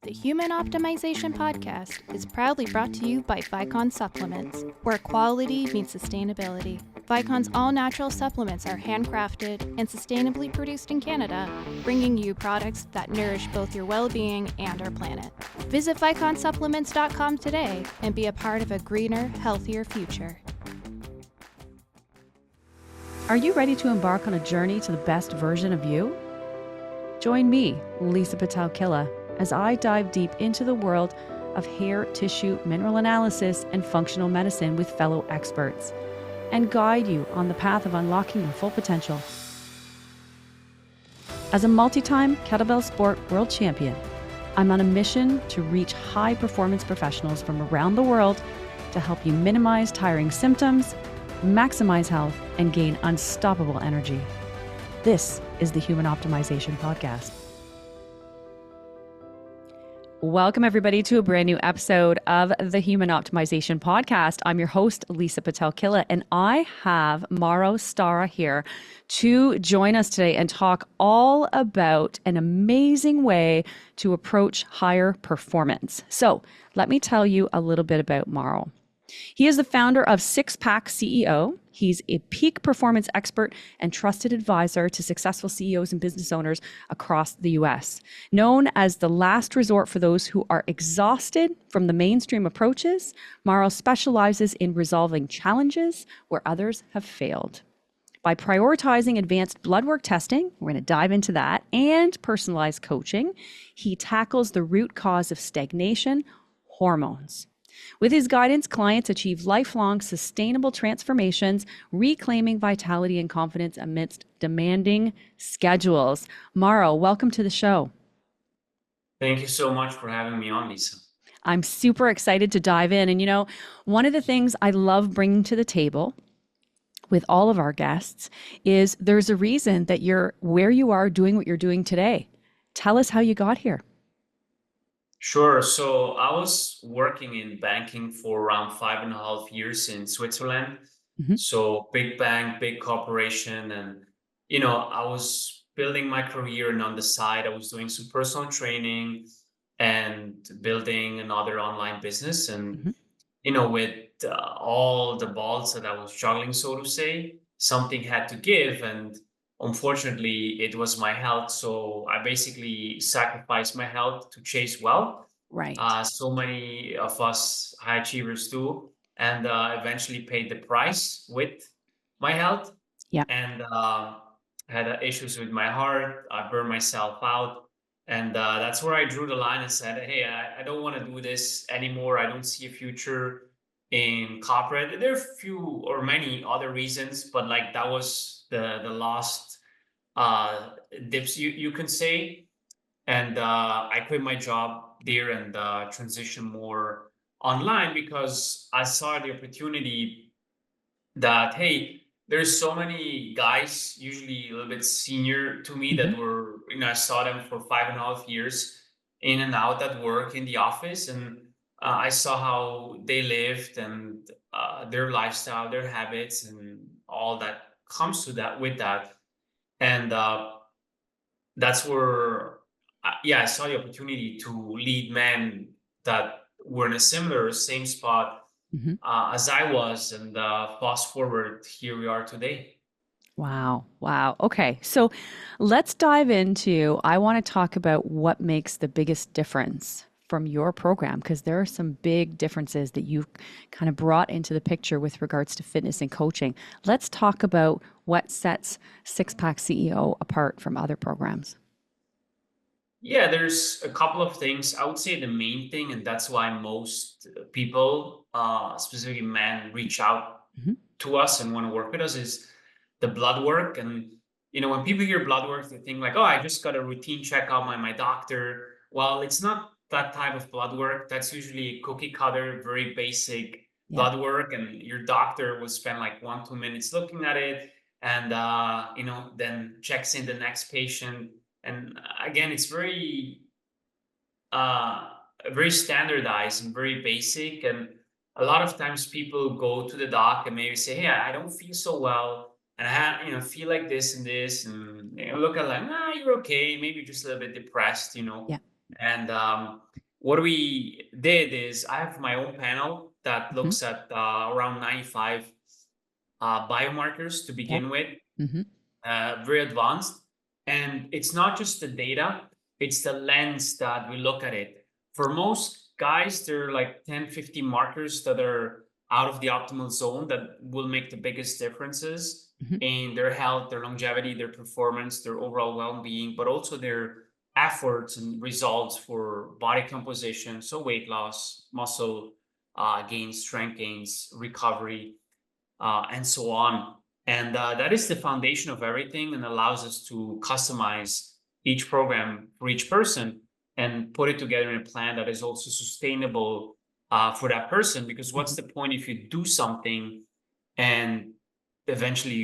The Human Optimization Podcast is proudly brought to you by Vicon Supplements, where quality meets sustainability. Vicon's all-natural supplements are handcrafted and sustainably produced in Canada, bringing you products that nourish both your well-being and our planet. Visit viconsupplements.com today and be a part of a greener, healthier future. Are you ready to embark on a journey to the best version of you? Join me, Lisa Pitel-Killah, as I dive deep into the world of hair tissue mineral analysis and functional medicine with fellow experts, and guide you on the path of unlocking your full potential. As a multi-time kettlebell sport world champion, I'm on a mission to reach high-performance professionals from around the world to help you minimize tiring symptoms, maximize health, and gain unstoppable energy. This is the Human Optimization Podcast. Welcome, everybody, to a brand new episode of the Human Optimization Podcast. I'm your host, Lisa Pitel-Killah, and I have Mauro Stara here to join us today and talk all about an amazing way to approach higher performance. So let me tell you a little bit about Mauro. He is the founder of Six Pack CEO. He's a peak performance expert and trusted advisor to successful CEOs and business owners across the US. Known as the last resort for those who are exhausted from the mainstream approaches, Mauro specializes in resolving challenges where others have failed. By prioritizing advanced blood work testing, we're going to dive into that, and personalized coaching, he tackles the root cause of stagnation, hormones. With his guidance, clients achieve lifelong sustainable transformations, reclaiming vitality and confidence amidst demanding schedules. Mauro, welcome to the show. Thank you so much for having me on, Lisa. I'm super excited to dive in. And you know, one of the things I love bringing to the table with all of our guests is there's a reason that you're where you are doing what you're doing today. Tell us how you got here. Sure. So I was working in banking for around 5.5 years in Switzerland. So big bank, big corporation. And, I was building my career, and on the side, I was doing some personal training and building another online business. And, with all the balls that I was juggling, so to say, something had to give. And unfortunately, it was my health. So I basically sacrificed my health to chase wealth. Right. So many of us high achievers do, and eventually paid the price with my health. Yeah. And had issues with my heart. I burned myself out. And that's where I drew the line and said, hey, I don't want to do this anymore. I don't see a future in corporate. There are few or many other reasons, but like that was the last dips you can say. And I quit my job there and transitioned more online because I saw the opportunity that, hey, there's so many guys, usually a little bit senior to me, that were, I saw them for 5.5 years in and out at work in the office. And I saw how they lived and their lifestyle, their habits, and all that comes to that with that. And that's where, I saw the opportunity to lead men that were in a similar same spot as I was. And fast forward, here we are today. Wow. Okay. So let's dive into, I want to talk about what makes the biggest difference from your program, because there are some big differences that you've kind of brought into the picture with regards to fitness and coaching. Let's talk about what sets Six Pack CEO apart from other programs. Yeah, there's a couple of things. I would say the main thing, and that's why most people, specifically men, reach out to us and want to work with us, is the blood work. And, when people hear blood work, they think like, oh, I just got a routine checkup by my doctor. Well, it's not that type of blood work. That's usually cookie cutter, very basic blood work. And your doctor will spend like 1-2 minutes looking at it and, then checks in the next patient. And again, it's very standardized and very basic. And a lot of times people go to the doc and maybe say, hey, I don't feel so well, and I have, feel like this and this, and look at like, you're okay, maybe just a little bit depressed. Yeah. And what we did is I have my own panel that Hmm. looks at around 95 biomarkers to Yeah. begin with, Hmm. very advanced. And it's not just the data, it's the lens that we look at it. For most guys, there are like 10, 15 markers that are out of the optimal zone that will make the biggest differences Hmm. in their health, their longevity, their performance, their overall well-being, but also their efforts and results for body composition, so weight loss, muscle gains, strength gains, recovery, and so on. And that is the foundation of everything and allows us to customize each program for each person and put it together in a plan that is also sustainable for that person. Because what's Hmm. the point if you do something and eventually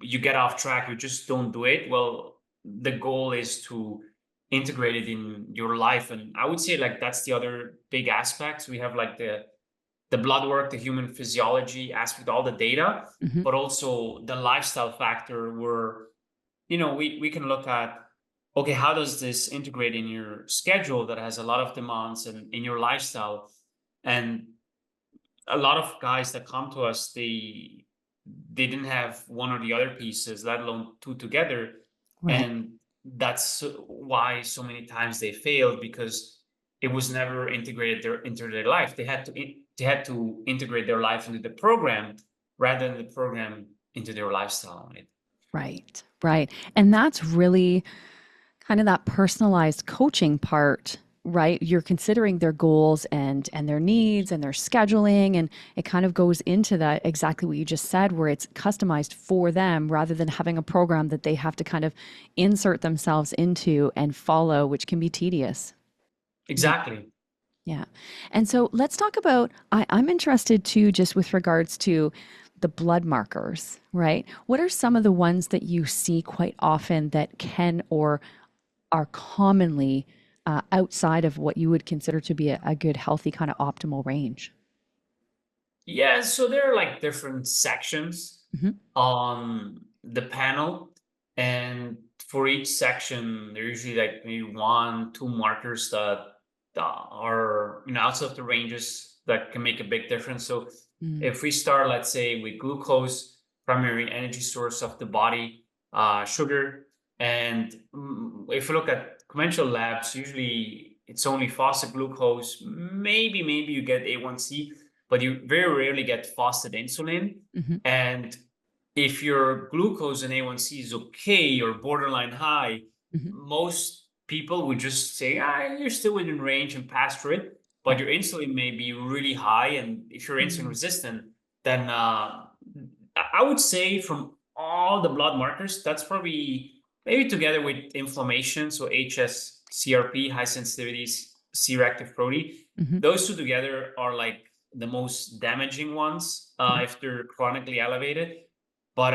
you get off track, you just don't do it? Well, the goal is to integrate it in your life. And I would say like that's the other big aspects. We have like the blood work, the human physiology aspect, all the data, Hmm. but also the lifestyle factor where, we can look at, okay, how does this integrate in your schedule that has a lot of demands and in your lifestyle? And a lot of guys that come to us, they didn't have one or the other pieces, let alone two together. Right. And that's why so many times they failed, because it was never integrated into their life. They had to integrate their life into the program rather than the program into their lifestyle. Right? Right. Right. And that's really kind of that personalized coaching part, right? You're considering their goals and their needs and their scheduling, and it kind of goes into that exactly what you just said, where it's customized for them rather than having a program that they have to kind of insert themselves into and follow, which can be tedious. Yeah. Exactly. Yeah. And so let's talk about, I'm interested too, just with regards to the blood markers, right? What are some of the ones that you see quite often that can or are commonly outside of what you would consider to be a good, healthy, kind of optimal range? Yeah, so there are like different sections Hmm. on the panel, and for each section, there are usually like maybe one, two markers that are outside of the ranges that can make a big difference. So Mm. if we start, let's say, with glucose, primary energy source of the body, sugar, and if you look at conventional labs, usually it's only fasted glucose. Maybe you get A1C, but you very rarely get fasted insulin. Hmm. And if your glucose and A1C is okay or borderline high, Hmm. most people would just say, you're still within range and pass through it. But Right. your insulin may be really high. And if you're insulin Mm. resistant, then I would say from all the blood markers, that's probably maybe together with inflammation. So HSCRP, high sensitivity C-reactive protein, Hmm. those two together are like the most damaging ones Yeah. if they're chronically elevated. But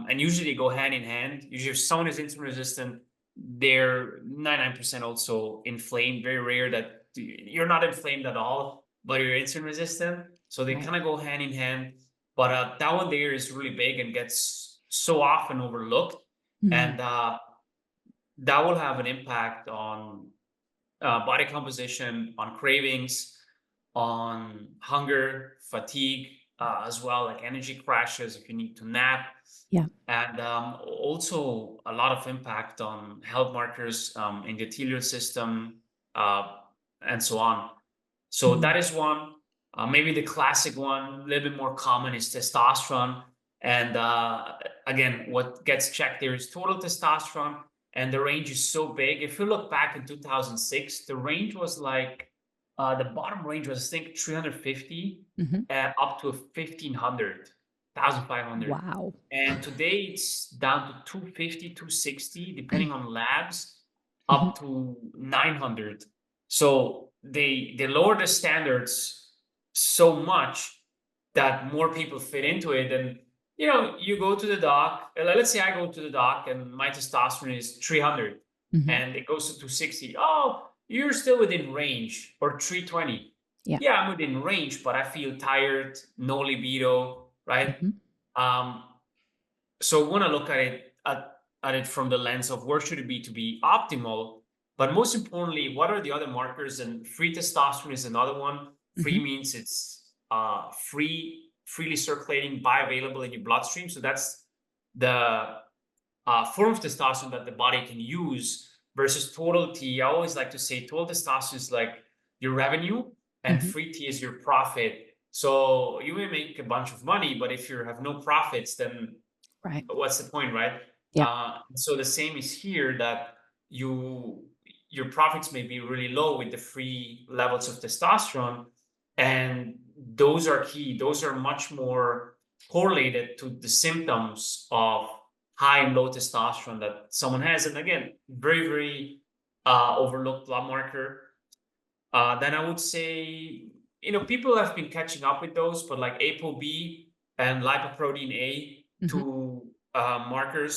and usually they go hand in hand. Usually if someone is insulin resistant, they're 99% also inflamed. Very rare that you're not inflamed at all, but you're insulin resistant. So they Right. kind of go hand in hand. But that one there is really big and gets so often overlooked. Mm. And that will have an impact on body composition, on cravings, on hunger, fatigue, as well, like energy crashes if you need to nap, Yeah. and also a lot of impact on health markers in the endothelial system, uh, and so on. So Mm. that is one. Maybe the classic one, a little bit more common, is testosterone. And again, what gets checked there is total testosterone, and the range is so big. If you look back in 2006, the range was like the bottom range was, I think, 350 Hmm. up to 1500, 1500. Wow. And today it's down to 250, 260, depending on labs, Hmm. up to 900. So they lower the standards so much that more people fit into it. And you go to the doc. Let's say I go to the doc and my testosterone is 300, Hmm. and it goes to 260. Oh, you're still within range, or 320. Yeah. Yeah, I'm within range, but I feel tired, no libido, right? Hmm. Um, so we want to look at it from the lens of where should it be to be optimal. But most importantly, what are the other markers? And free testosterone is another one. Free Mm-hmm. means it's freely circulating, bioavailable in your bloodstream. So that's the form of testosterone that the body can use versus total T. I always like to say total testosterone is like your revenue and Mm-hmm. free T is your profit. So you may make a bunch of money, but if you have no profits, then Right. what's the point, right? Yeah. So the same is here, that you your profits may be really low with the free levels of testosterone, and those are key. Those are much more correlated to the symptoms of high and low testosterone that someone has. And again, very, very overlooked blood marker. Then I would say, people have been catching up with those, but like ApoB and lipoprotein A, Mm-hmm. two markers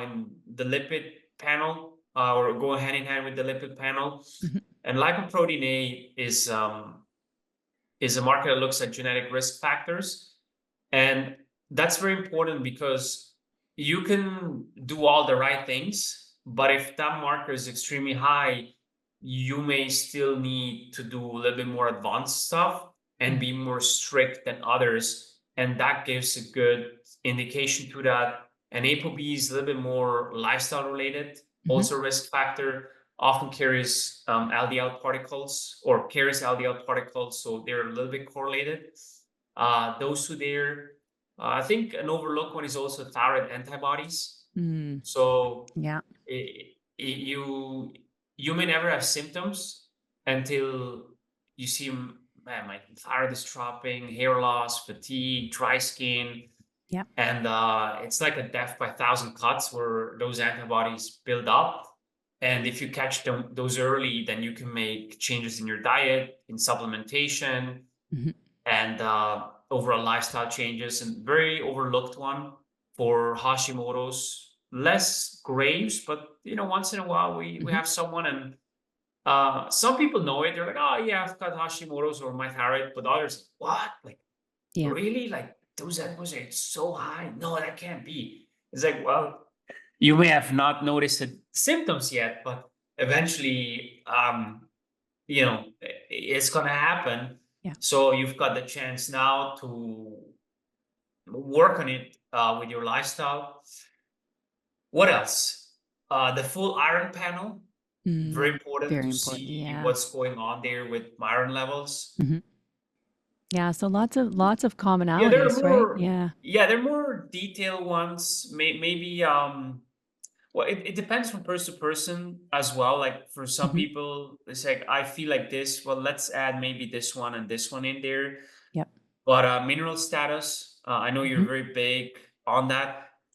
in the lipid panel, or go hand in hand with the lipid panel. Mm-hmm. And lipoprotein A is a marker that looks at genetic risk factors. And that's very important because you can do all the right things, but if that marker is extremely high, you may still need to do a little bit more advanced stuff and be more strict than others. And that gives a good indication to that. And ApoB is a little bit more lifestyle related, Mm-hmm. also risk factor, often carries LDL particles or carries LDL particles. So they're a little bit correlated. Those two there. I think an overlooked one is also thyroid antibodies. Mm. So Yeah. you may never have symptoms until you see, man, my thyroid is dropping, hair loss, fatigue, dry skin. Yeah. And it's like a death by 1,000 cuts where those antibodies build up. And if you catch those early, then you can make changes in your diet, in supplementation, Mm-hmm. and overall lifestyle changes. And very overlooked one for Hashimoto's, less Graves, but once in a while we Mm-hmm. have someone, and some people know it. They're like, oh yeah, I've got Hashimoto's or my thyroid, but others, what? Like, Yeah. really? Like those antibodies are so high? No, that can't be. It's like, well, you may have not noticed the symptoms yet, but eventually, it's going to happen. Yeah. So you've got the chance now to work on it with your lifestyle. What else? The full iron panel, very important Very to important. see Yeah. what's going on there with iron levels. Mm-hmm. Yeah. So lots of Yeah, there are commonalities, right? more. Yeah. Yeah, there are more detailed ones. Maybe well, it depends from person to person as well. Like for some Mm-hmm. people, it's like, I feel like this. Well, let's add maybe this one and this one in there. Yep. But mineral status, I know you're Mm-hmm. very big on that.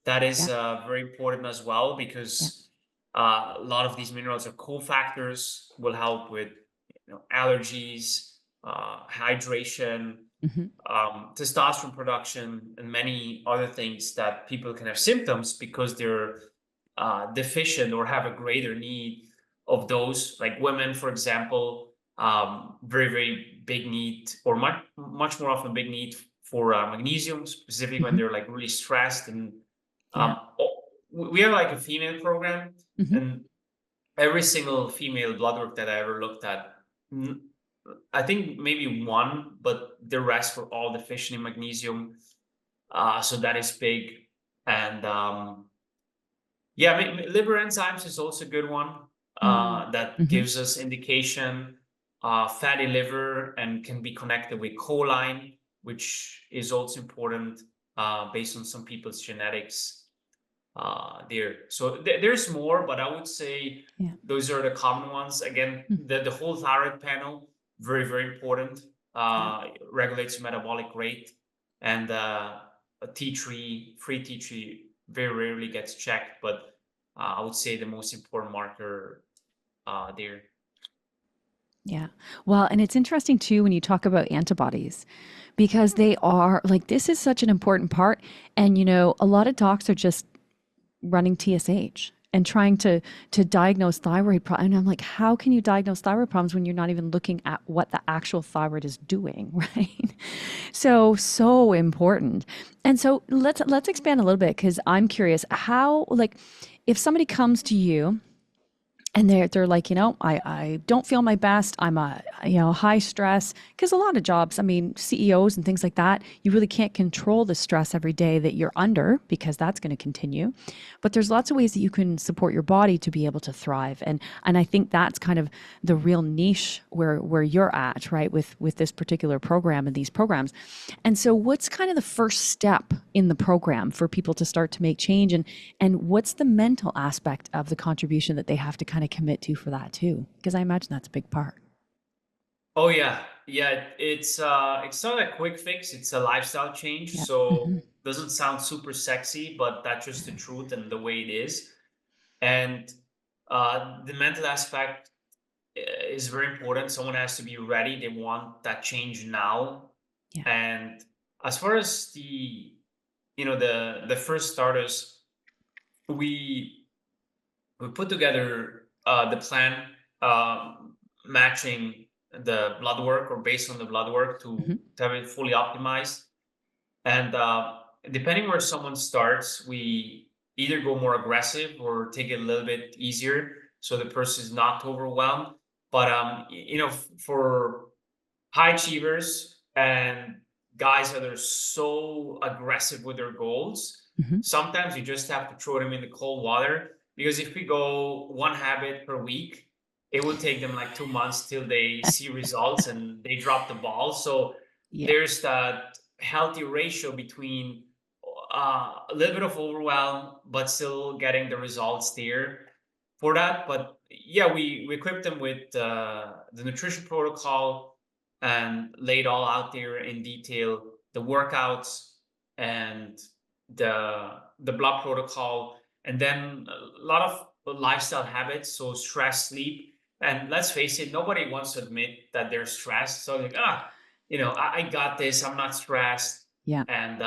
That is Yeah. very important as well, Yeah. because a lot of these minerals are cofactors, will help with allergies, hydration, Mm-hmm. testosterone production, and many other things that people can have symptoms because they're deficient or have a greater need of those. Like women, for example, very, very big need, or much, much more often big need for magnesium, specifically when Mm-hmm. they're like really stressed. And Yeah. we have like a female program, Mm-hmm. and every single female blood work that I ever looked at, I think maybe one, but the rest were all deficient in magnesium. So that is big. And yeah, liver enzymes is also a good one that Mm-hmm. gives us indication. Fatty liver, and can be connected with choline, which is also important based on some people's genetics there. So there's more, but I would say Yeah. those are the common ones. Again, the whole thyroid panel, very, very important. Yeah. Regulates metabolic rate, and a T3, free T3, very rarely gets checked, but I would say the most important marker there. Yeah. Well, and it's interesting too when you talk about antibodies because they are like this is such an important part. And a lot of docs are just running TSH and trying to diagnose thyroid problems. And I'm like, how can you diagnose thyroid problems when you're not even looking at what the actual thyroid is doing, right? So important. And so let's expand a little bit because I'm curious how, like, if somebody comes to you And they're like, I don't feel my best. I'm high stress, because a lot of jobs, I mean, CEOs and things like that, you really can't control the stress every day that you're under, because that's going to continue. But there's lots of ways that you can support your body to be able to thrive. And I think that's kind of the real niche where you're at, right? With this particular program and these programs. And so what's kind of the first step in the program for people to start to make change, and what's the mental aspect of the contribution that they have to kind of commit to for that too? Because I imagine that's a big part. Oh yeah, yeah. It's not a quick fix. It's a lifestyle change. Yeah. So doesn't sound super sexy, but that's just the truth and the way it is. And the mental aspect is very important. Someone has to be ready. They want that change now. Yeah. And as far as the first starters, we we put together the plan, matching the blood work or based on the blood work to have it fully optimized. And depending where someone starts, we either go more aggressive or take it a little bit easier so the person is not overwhelmed. But for high achievers and guys that are so aggressive with their goals, Hmm. sometimes you just have to throw them in the cold water. Because if we go one habit per week, it will take them like 2 months till they see results and they drop the ball. So Yeah. there's that healthy ratio between a little bit of overwhelm, but still getting the results there for that. But yeah, we equipped them with the nutrition protocol and laid all out there in detail, the workouts and the blood protocol, and then a lot of lifestyle habits, so stress, sleep. And let's face it, nobody wants to admit that they're stressed. So like, I got this, I'm not stressed. Yeah. And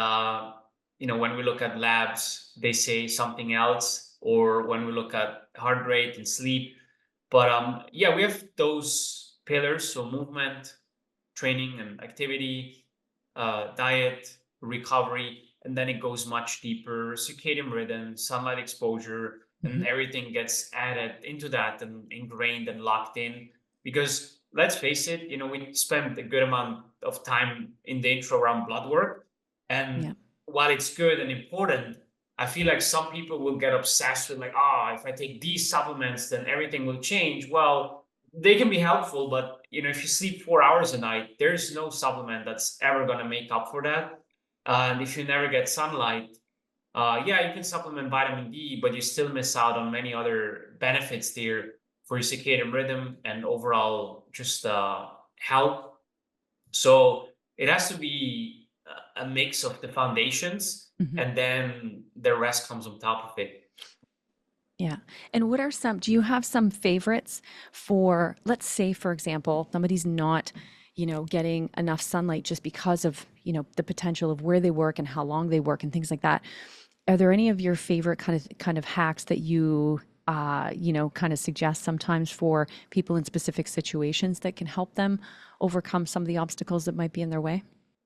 when we look at labs, they say something else, or when we look at heart rate and sleep. But yeah, we have those pillars, so movement, training and activity, diet, recovery, and then it goes much deeper: circadian rhythm, sunlight exposure, Hmm. and everything gets added into that and ingrained and locked in. Because let's face it, we spent a good amount of time in the intro around blood work. Yeah. And while it's good and important, I feel like some people will get obsessed with like, if I take these supplements, then everything will change. Well, they can be helpful, but if you sleep 4 hours a night, there's no supplement that's ever going to make up for that. And if you never get sunlight, yeah, you can supplement vitamin D, but you still miss out on many other benefits there for your circadian rhythm and overall just health. So it has to be a mix of the foundations, Hmm. and then the rest comes on top of it. Yeah. And do you have some favorites for, let's say, for example, somebody's not, getting enough sunlight just because of, the potential of where they work and how long they work and things like that. Are there any of your favorite kind of hacks that you, kind of suggest sometimes for people in specific situations that can help them overcome some of the obstacles that might be in their way?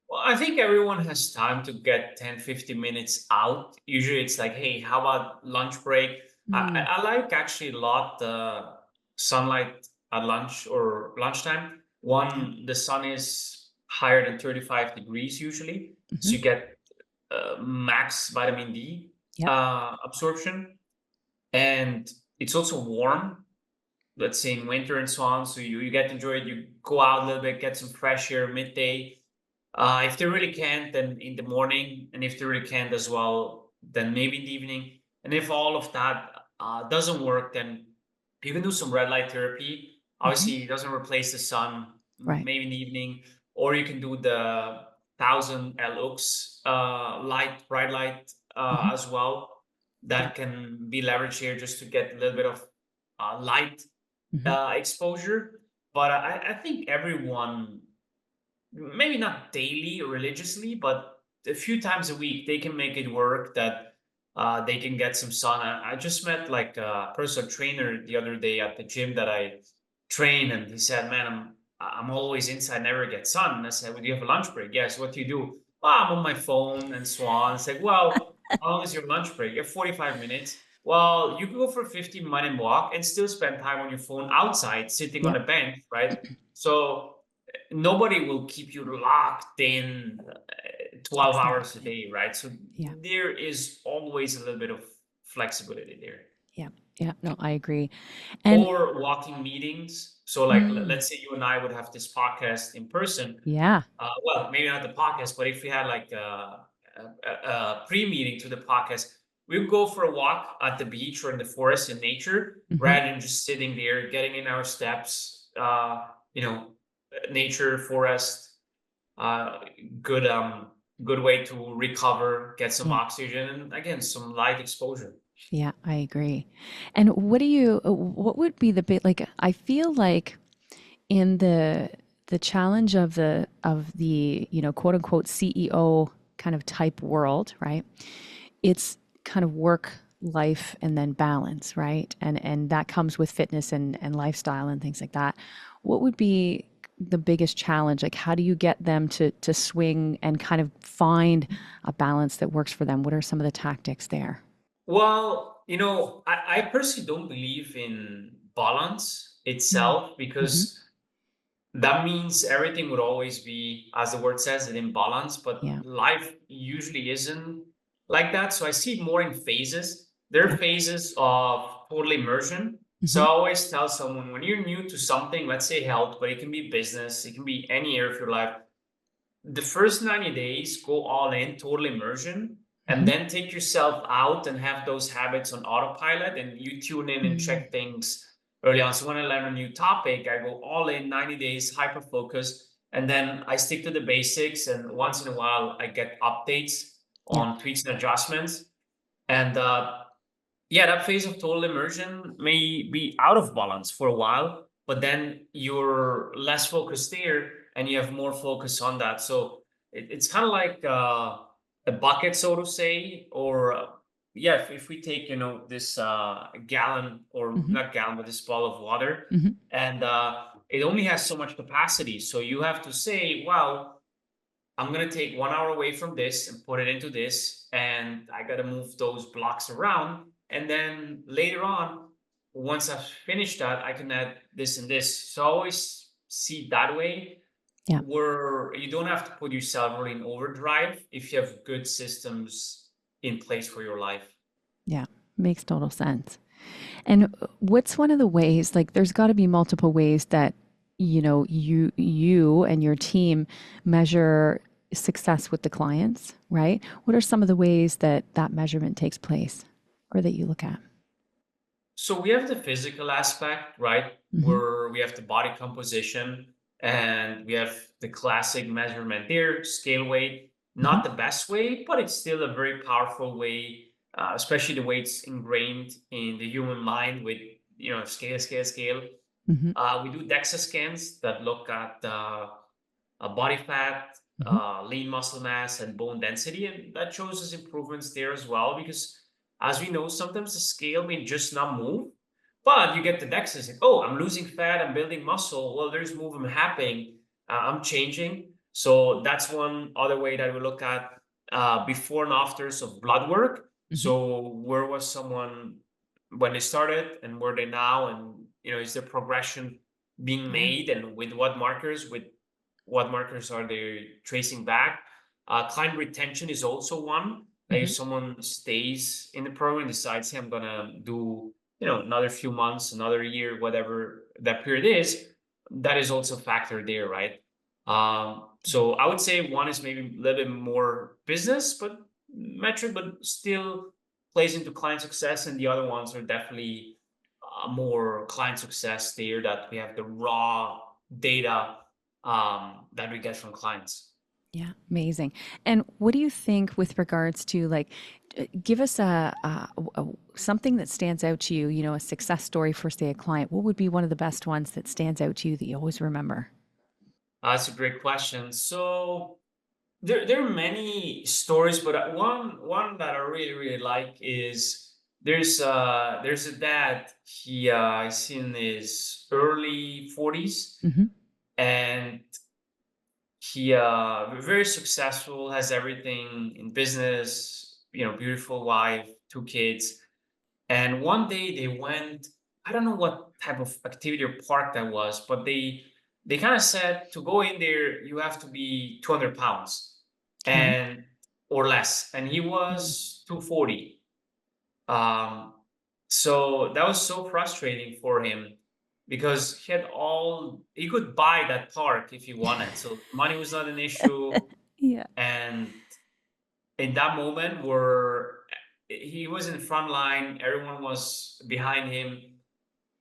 Well, I think everyone has time to get 10, 15 minutes out. Usually it's like, hey, how about lunch break? Mm. I like actually a lot the sunlight at lunch or lunchtime. Yeah. One, the sun is higher than 35 degrees usually. Hmm. So you get max vitamin D Yeah. absorption. And it's also warm, let's say in winter and so on. So you get to enjoy it. You go out a little bit, get some fresh air midday. If they really can't, then in the morning, and if they really can't as well, then maybe in the evening. And if all of that doesn't work, then you can do some red light therapy. Hmm. Obviously, it doesn't replace the sun. Right. Maybe in the evening, or you can do the 1000 lux light, bright light Hmm. as well. Yeah. That can be leveraged here just to get a little bit of light Hmm. exposure. But I think everyone, maybe not daily or religiously, but a few times a week, they can make it work that they can get some sun. I just met like a personal trainer the other day at the gym that I train, and he said, "Man, I'm always inside, never get sun." And I said, "Well, do you have a lunch break?" "Yes." "What do you do?" "Well, I'm on my phone and so on." It's like, well, how long is your lunch break? You have 45 minutes. Well, you can go for a 15-minute walk and still spend time on your phone outside, sitting on Yep. a bench, right? So nobody will keep you locked in 12 hours a Exactly. day, right? So Yeah. there is always a little bit of flexibility there. Yeah. Yeah. No, I agree. And Or walking meetings. So, like, mm, let's say you and I would have this podcast in person. yeah. Well, maybe not the podcast, but if we had like a pre-meeting to the podcast, we would go for a walk at the beach or in the forest in nature, Hmm. rather than just sitting there, getting in our steps. You know, nature, forest, uh, good good way to recover, get some Yeah. oxygen, and again, some light exposure. Yeah, I agree. And what would be the bit like, I feel like in the challenge of the, quote unquote CEO kind of type world, right? It's kind of work, life, and then balance, right? And that comes with fitness and lifestyle and things like that. What would be the biggest challenge? Like, how do you get them to swing and kind of find a balance that works for them? What are some of the tactics there? Well, I personally don't believe in balance Mm. itself, Hmm. because that means everything would always be, as the word says, an imbalance. But Yeah. life usually isn't like that. So I see it more in phases. There are Yeah. phases of total immersion. So Hmm. I always tell someone, when you're new to something, let's say health, but it can be business, it can be any area of your life, the first 90 days, go all in, total immersion, and Hmm. then take yourself out and have those habits on autopilot, and you tune in and Mm. check things early on. So when I learn a new topic, I go all in, 90 days, hyper focus, and then I stick to the basics. And once in a while, I get updates Yeah. on tweaks and adjustments. And yeah, that phase of total immersion may be out of balance for a while, but then you're less focused there and you have more focus on that. So it's kind of like a bucket, so to say, or yeah, if we take, this gallon, or Hmm. not gallon, but this bottle of water, Hmm. and it only has so much capacity. So you have to say, well, I'm gonna take 1 hour away from this and put it into this, and I gotta move those blocks around. And then later on, once I've finished that, I can add this and this. So I always see it that way, Yeah. where you don't have to put yourself really in overdrive if you have good systems in place for your life. Yeah. Makes total sense. And what's one of the ways, like there's got to be multiple ways that, you and your team measure success with the clients, right? What are some of the ways that that measurement takes place or that you look at? So we have the physical aspect, right? Hmm. Where we have the body composition, and we have the classic measurement there, scale weight. Hmm. Not the best way, but it's still a very powerful way, especially the way it's ingrained in the human mind with, scale, scale, scale. Hmm. We do DEXA scans that look at body fat, Hmm. lean muscle mass, and bone density, and that shows us improvements there as well. Because, as we know, sometimes the scale may just not move, but you get the DEXA, it's like, oh, I'm losing fat, I'm building muscle. Well, there's movement happening. I'm changing. So that's one other way that we look at before and afters of blood work. Hmm. So where was someone when they started, and where they now, and is there progression being Yeah. made, and with what markers are they tracing back? Client retention is also one. Like, if Hmm. someone stays in the program, decides, hey, I'm gonna do, another few months, another year, whatever that period is, that is also a factor there, right? So I would say one is maybe a little bit more business, but metric, but still plays into client success, and the other ones are definitely more client success there, that we have the raw data that we get from clients. Yeah, amazing. And what do you think with regards to like, give us something that stands out to you, a success story for, say, a client. What would be one of the best ones that stands out to you that you always remember? That's a great question. So there are many stories, but one that I really really like is, there's a dad. He's in his early 40s, Hmm. and he very successful, has everything in business, beautiful wife, two kids. And one day they went, I don't know what type of activity or park that was, but they kind of said to go in there, you have to be 200 pounds Okay. and or less. And he Mm. was 240. Um, so that was so frustrating for him because he could buy that park if he wanted. So money was not an issue. Yeah. And in that moment where he was in the front line, everyone was behind him,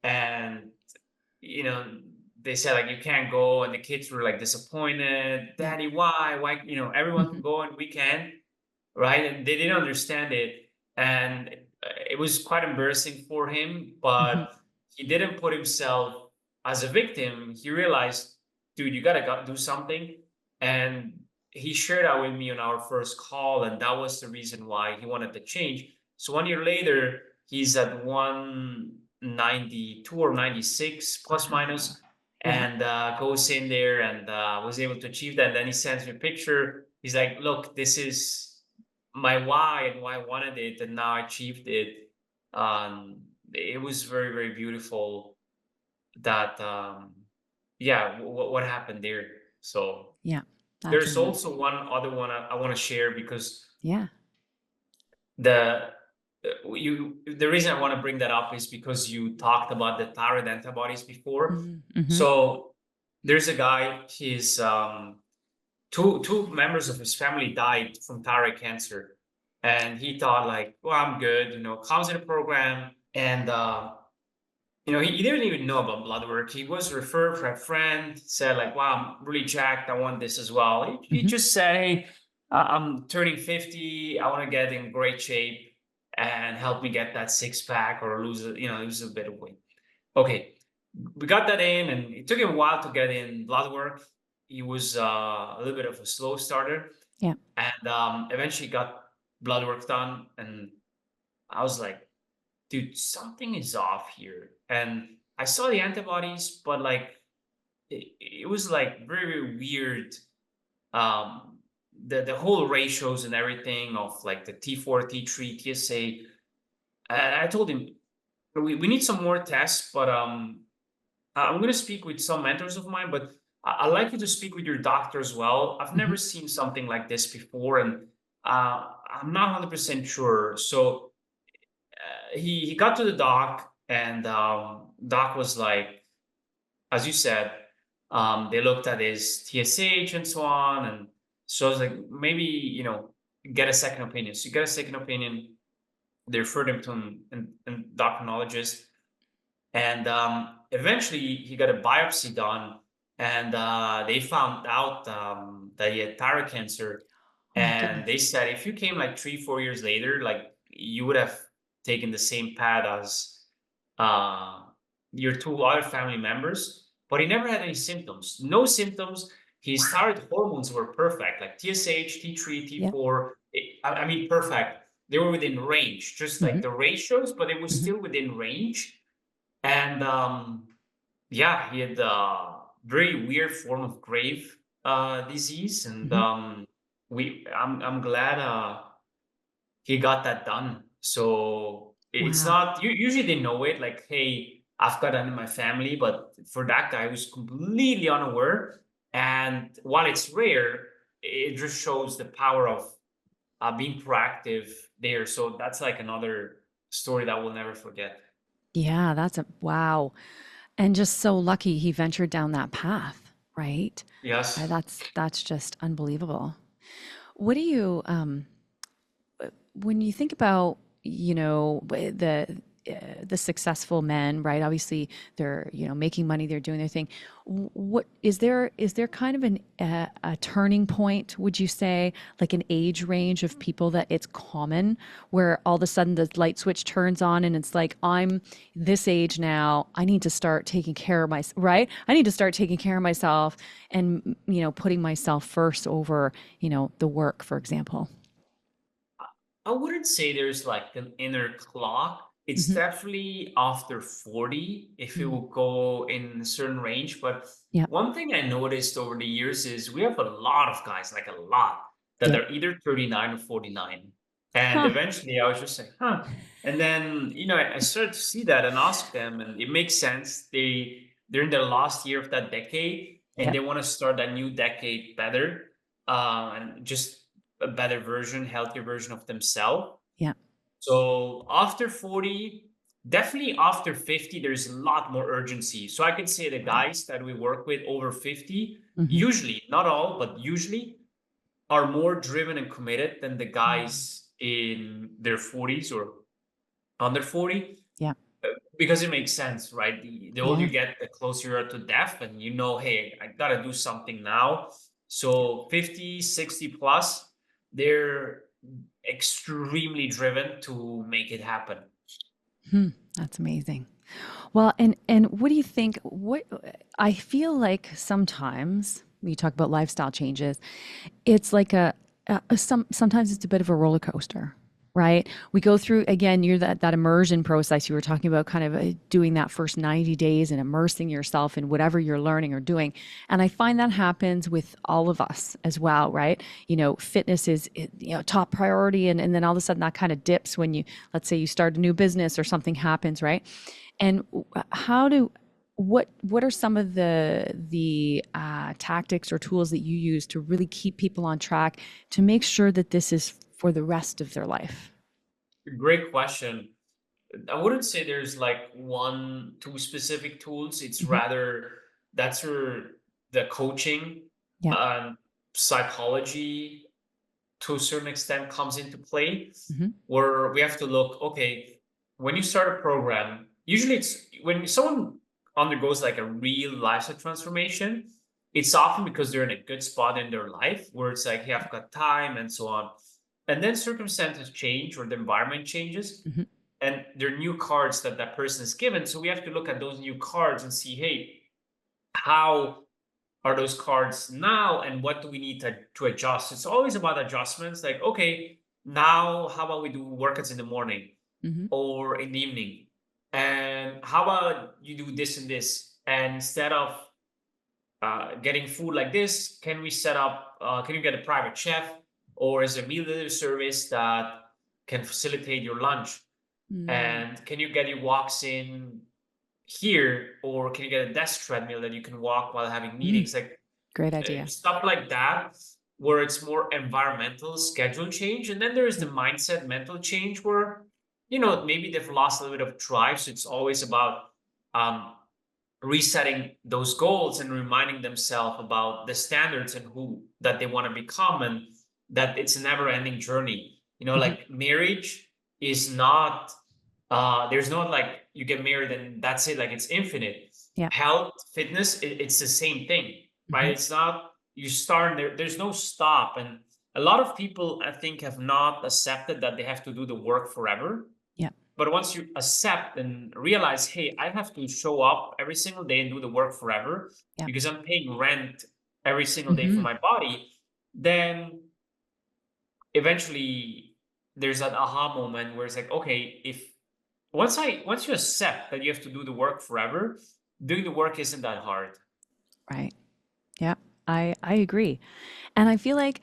and you know, they said like you can't go, and the kids were like disappointed. Yeah. Daddy, why? Everyone Hmm. can go and we can, right? And they didn't understand it, and it was quite embarrassing for him. Hmm. But he didn't put himself as a victim. He realized, dude, you gotta do something, and he shared that with me on our first call, and that was the reason why he wanted to change. So 1 year later, he's at 192 or 96 plus Wow. minus, Yeah. and goes in there and was able to achieve that. And then he sends me a picture. He's like, look, this is my why and why I wanted it, and now I achieved it. It was very, very beautiful that, yeah, what happened there. So Yeah. That's there's amazing. also one other one I want to share because Yeah. the the reason I want to bring that up is because you talked about the thyroid antibodies before. Mm-hmm. So there's a guy, he's two members of his family died from thyroid cancer, and he thought like, well, I'm good, comes in a program, and he didn't even know about blood work. He was referred for a friend, said like, wow, I'm really jacked, I want this as well. He Hmm. just said, hey, I'm turning 50, I want to get in great shape and help me get that six pack or lose a bit of weight. Okay, we got that in, and it took him a while to get in blood work. He was a little bit of a slow starter, Yeah. and eventually got blood work done. And I was like, dude, something is off here. And I saw the antibodies, but like it was like very, very weird. Um, the whole ratios and everything of like the T4, T3, TSA. And I told him we need some more tests, but I'm going to speak with some mentors of mine, but I'd like you to speak with your doctor as well. I've Hmm. never seen something like this before, and I'm not 100% sure. So he got to the doc, and doc was like, as you said, they looked at his TSH and so on, and so I was like, maybe get a second opinion. So you get a second opinion. They referred him to an endocrinologist, and eventually he got a biopsy done, and they found out that he had thyroid cancer. Oh my And they goodness. said if you came like 3, 4 years later, like you would have taken the same path as uh, your two other family members, but he never had any symptoms. No symptoms. His thyroid hormones were perfect, like TSH, T3, Yeah. T4. I mean, perfect. They were within range, just Hmm. like the ratios, but it was Hmm. still within range. And yeah, he had a very weird form of grave disease, and Hmm. I'm glad he got that done. So it's Wow. not usually they know it, like, hey, I've got that in my family, but for that guy, he was completely unaware. And while it's rare, it just shows the power of being proactive there. So that's like another story that we'll never forget. Yeah, that's a wow. And just so lucky he ventured down that path, right? Yes. That's just unbelievable. What do you when you think about, the successful men, right? Obviously, they're making money, they're doing their thing. What is there kind of a turning point? Would you say like an age range of people that it's common where all of a sudden the light switch turns on and it's like I'm this age now. I need to start taking care of myself, right? I need to start taking care of myself and putting myself first over the work, for example. I wouldn't say there's like an inner clock. It's Hmm. definitely after 40 if it Mm. will go in a certain range. But Yeah. one thing I noticed over the years is we have a lot of guys, like a lot, that Yeah. are either 39 or 49. And Huh. eventually I was just like, huh. And then, I started to see that and ask them, and it makes sense. They're in their last year of that decade, and Yep. they want to start that new decade better, and just a better version, healthier version of themselves. Yeah. So after 40, definitely after 50, there's a lot more urgency. So I can say the Right. guys that we work with over 50, Hmm. usually, not all, but usually are more driven and committed than the Mm. guys in their 40s or under 40, Yeah. because it makes sense, right? The older Yeah. you get, the closer you are to death, and hey, I gotta do something now. So 50, 60 plus, they're extremely driven to make it happen. Hmm. That's amazing. Well, and what do you think? What I feel like sometimes when you talk about lifestyle changes, it's like sometimes it's a bit of a roller coaster, right? We go through again. You're that immersion process you were talking about, kind of doing that first 90 days and immersing yourself in whatever you're learning or doing. And I find that happens with all of us as well, right? Fitness is top priority, and then all of a sudden that kind of dips when let's say you start a new business or something happens, right? And how do what are some of the tactics or tools that you use to really keep people on track to make sure that this is for the rest of their life? Great question. I wouldn't say there's like one, two specific tools. It's Hmm. rather that's where the coaching Yeah. and psychology to a certain extent comes into play, Hmm. where we have to look, okay, when you start a program, usually it's when someone undergoes like a real lifestyle transformation, it's often because they're in a good spot in their life where it's like, hey, I've got time and so on. And then circumstances change or the environment changes, Hmm. and there are new cards that that person is given. So we have to look at those new cards and see, hey, how are those cards now, and what do we need to adjust? It's always about adjustments. Like, okay, now how about we do workouts in the morning Hmm. or in the evening? And how about you do this and this? And instead of getting food like this, can we set up, can you get a private chef, or is there a meal delivery service that can facilitate your lunch? Mm. And can you get your walks in here, or can you get a desk treadmill that you can walk while having Mm. meetings? Like Great idea. stuff like that, where it's more environmental schedule change. And then there is the Yeah. mindset mental change where, maybe they've lost a little bit of drive. So it's always about um, resetting those goals and reminding themselves about the standards and who that they want to become, and that it's a never ending journey. Hmm. Like marriage is not, there's not like you get married and that's it, like it's infinite. Yeah. Health, fitness, it's the same thing, right? Hmm. It's not you start there, there's no stop. And a lot of people, I think, have not accepted that they have to do the work forever. Yeah. But once you accept and realize, hey, I have to show up every single day and do the work forever Yeah. because I'm paying rent every single day for Hmm. my body, then eventually there's that aha moment where it's like, okay, if once you accept that you have to do the work forever, doing the work isn't that hard. Right. Yeah. I agree. And I feel like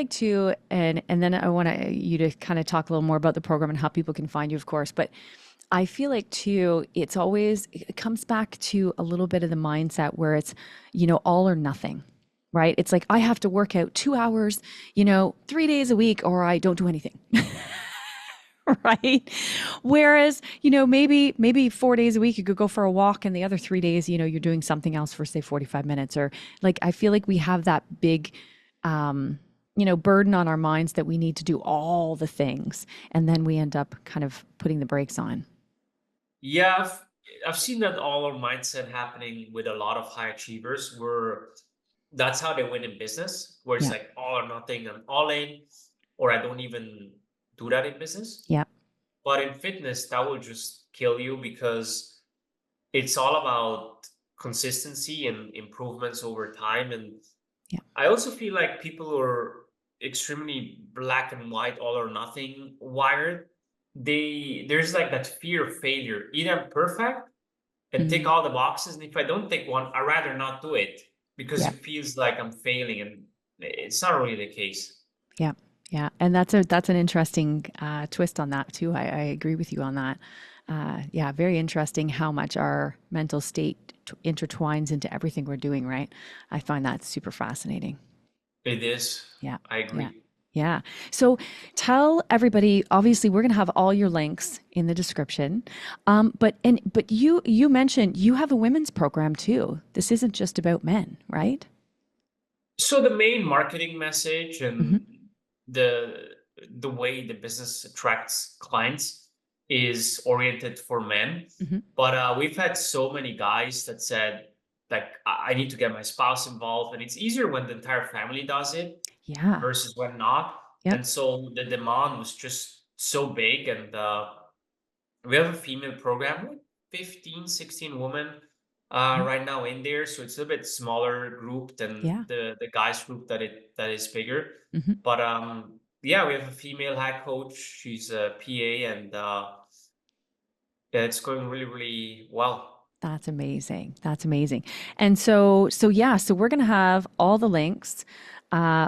too, and then I want you to kind of talk a little more about the program and how people can find you, of course. But I feel like too, it comes back to a little bit of the mindset where it's, all or nothing, right? It's like I have to work out 2 hours, 3 days a week, or I don't do anything. Right. Whereas, maybe 4 days a week you could go for a walk, and the other 3 days, you're doing something else for say 45 minutes. Or like I feel like we have that big burden on our minds that we need to do all the things, and then we end up kind of putting the brakes on. Yeah, I've seen that all our mindset happening with a lot of high achievers where that's how they win in business, where it's Yeah. like all or nothing, I'm all in, or I don't even do that in business. Yeah. But in fitness, that will just kill you because it's all about consistency and improvements over time. And Yeah. I also feel like people who are extremely black and white, all or nothing wired, there's like that fear of failure. Either I'm perfect and tick Mm. all the boxes, and if I don't take one, I'd rather not do it because Yeah. it feels like I'm failing, and it's not really the case. Yeah. Yeah, and that's an interesting twist on that too. I agree with you on that. Yeah, very interesting how much our mental state intertwines into everything we're doing, right? I find that super fascinating. It is. Yeah, I yeah, agree. yeah. So tell everybody. Obviously, we're going to have all your links in the description. But you mentioned you have a women's program too. This isn't just about men, right? So the main marketing message Hmm. and the the way the business attracts clients is oriented for men. Hmm. But we've had so many guys that said, like, I need to get my spouse involved, and it's easier when the entire family does it Yeah. versus when not. Yep. And so the demand was just so big, and we have a female program with 15, 16 women Mhm. right now in there. So it's a bit smaller group than Yeah. the guys group that is bigger. Hmm. But yeah, we have a female hack coach. She's a PA, and yeah, it's going really, really well. That's amazing. That's amazing. And so we're going to have all the links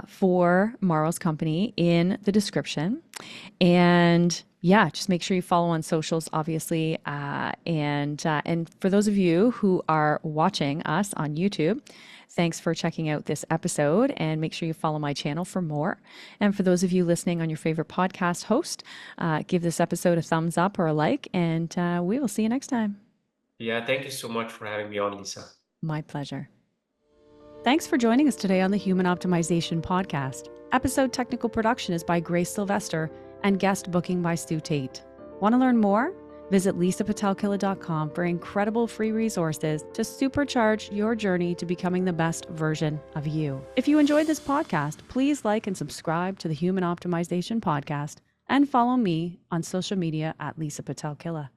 for Mauro's company in the description. And yeah, just make sure you follow on socials, obviously. And for those of you who are watching us on YouTube, thanks for checking out this episode. And make sure you follow my channel for more. And for those of you listening on your favorite podcast host, give this episode a thumbs up or a like. And we will see you next time. Yeah, thank you so much for having me on, Lisa. My pleasure. Thanks for joining us today on the Human Optimization Podcast. Episode technical production is by Grace Sylvester and guest booking by Stu Tate. Want to learn more? Visit LisaPitel-Killah.com for incredible free resources to supercharge your journey to becoming the best version of you. If you enjoyed this podcast, please like and subscribe to the Human Optimization Podcast and follow me on social media at Lisa Pitel-Killah.